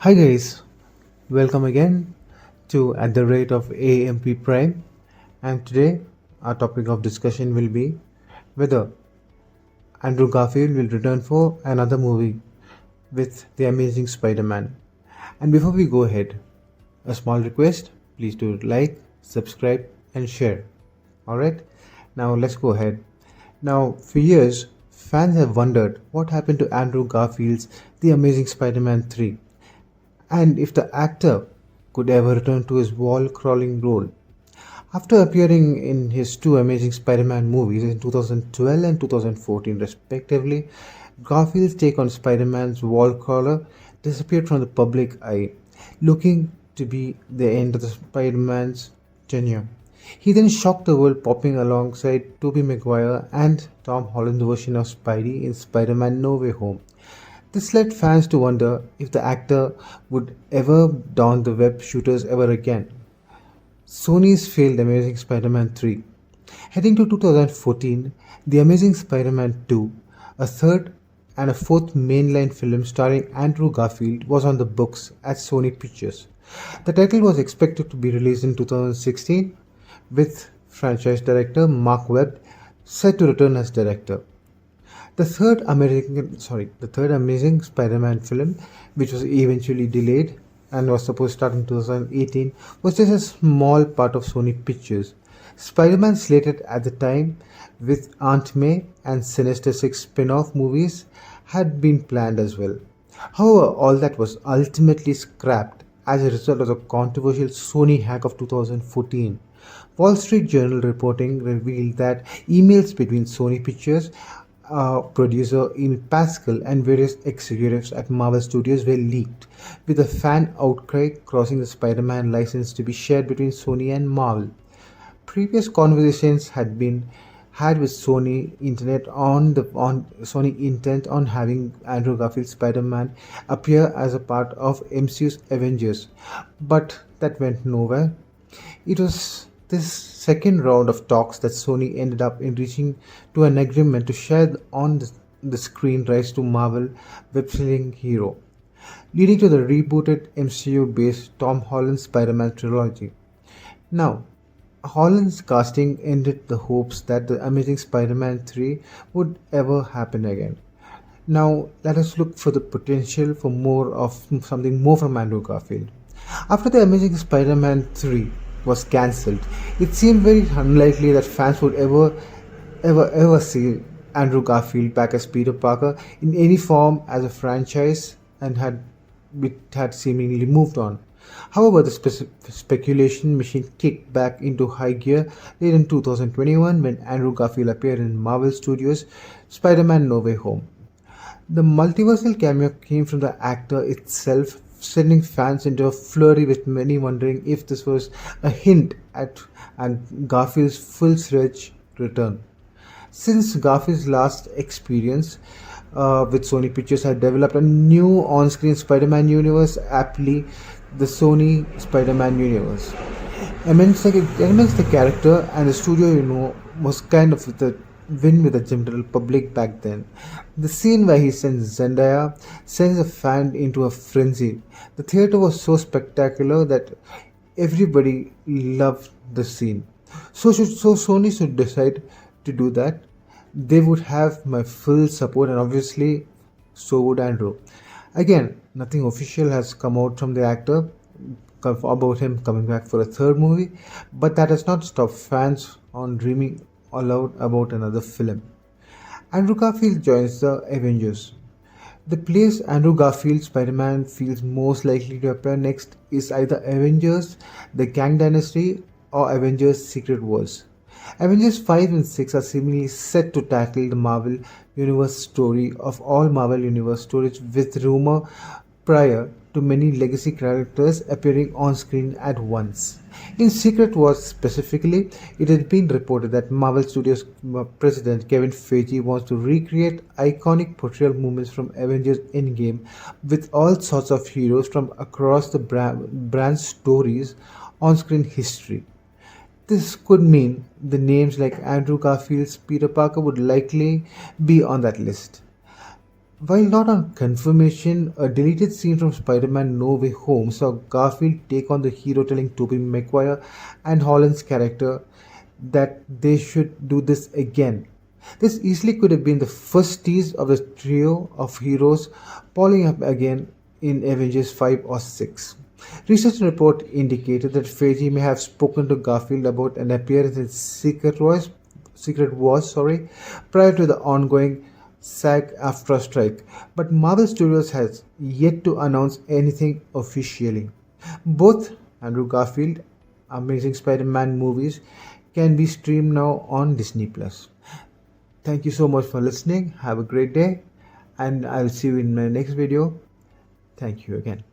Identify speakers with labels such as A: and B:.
A: Hi guys, welcome again to At the Rate of AMP Prime. And today our topic of discussion will be whether Andrew Garfield will return for another movie with The Amazing Spider-Man. And before we go ahead, a small request, please do like, subscribe and share. Alright, now let's go ahead. Now, for years, fans have wondered what happened to Andrew Garfield's The Amazing Spider-Man 3 and if the actor could ever return to his wall crawling role. After appearing in his two Amazing Spider Man movies in 2012 and 2014, respectively, Garfield's take on Spider Man's wall crawler disappeared from the public eye, looking to be the end of the Spider Man's tenure. He then shocked the world, popping alongside Tobey Maguire and Tom Holland's version of Spidey in Spider Man No Way Home. This led fans to wonder if the actor would ever don the web shooters ever again. Sony's failed Amazing Spider-Man 3. Heading to 2014, The Amazing Spider-Man 2, a third and a fourth mainline film starring Andrew Garfield, was on the books at Sony Pictures. The title was expected to be released in 2016, with franchise director Mark Webb set to return as director. The third Amazing Spider-Man film, which was eventually delayed and was supposed to start in 2018, was just a small part of Sony Pictures. Spider-Man slated at the time with Aunt May and Sinister Six spin-off movies had been planned as well. However, all that was ultimately scrapped as a result of the controversial Sony hack of 2014. Wall Street Journal reporting revealed that emails between Sony Pictures producer Amy Pascal and various executives at Marvel Studios were leaked, with a fan outcry causing the Spider-Man license to be shared between Sony and Marvel. Previous conversations had been had with Sony intent on having Andrew Garfield's Spider-Man appear as a part of MCU's Avengers, but that went nowhere. It was this second round of talks that Sony ended up in reaching to an agreement to share on the screen rights to Marvel web-selling hero, leading to the rebooted MCU-based Tom Holland Spider-Man trilogy. Now, Holland's casting ended the hopes that the Amazing Spider-Man 3 would ever happen again. Now, let us look for the potential for more of something more from Andrew Garfield. After the Amazing Spider-Man 3 was cancelled, it seemed very unlikely that fans would ever see Andrew Garfield back as Peter Parker in any form as a franchise and had seemingly moved on. However, the speculation machine kicked back into high gear late in 2021 when Andrew Garfield appeared in Marvel Studios' Spider-Man No Way Home. The multiversal cameo came from the actor itself, sending fans into a flurry, with many wondering if this was a hint at and Garfield's full-fledged return. Since Garfield's last experience with Sony Pictures had developed a new on-screen Spider-Man universe, aptly the Sony Spider-Man universe. Elements the character and the studio was kind of with the win with the general public back then. The scene where he sends Zendaya sends a fan into a frenzy. The theater was so spectacular that everybody loved the scene. So Sony should decide to do that. They would have my full support, and obviously so would Andrew. Again, nothing official has come out from the actor about him coming back for a third movie, but that has not stopped fans on dreaming aloud about another film. Andrew Garfield joins the Avengers. The place Andrew Garfield Spider-Man feels most likely to appear next is either Avengers The Kang Dynasty or Avengers Secret Wars. Avengers 5 and 6 are seemingly set to tackle the Marvel Universe story of all Marvel Universe stories, with rumor prior to many legacy characters appearing on screen at once. In Secret Wars specifically, it had been reported that Marvel Studios president Kevin Feige wants to recreate iconic portrayal moments from Avengers Endgame with all sorts of heroes from across the brand's stories on-screen history. This could mean the names like Andrew Garfield's Peter Parker would likely be on that list. While not on confirmation, a deleted scene from Spider-Man No Way Home saw Garfield take on the hero, telling Tobey Maguire and Holland's character that they should do this again. This easily could have been the first tease of the trio of heroes polling up again in Avengers 5 or 6. Research report indicated that Feige may have spoken to Garfield about an appearance in Secret Wars, prior to the ongoing SAG-AFTRA strike, but Marvel Studios has yet to announce anything officially. Both Andrew Garfield Amazing Spider-Man movies can be streamed now on Disney Plus. Thank you so much for listening. Have a great day, and I'll see you in my next video. Thank you again.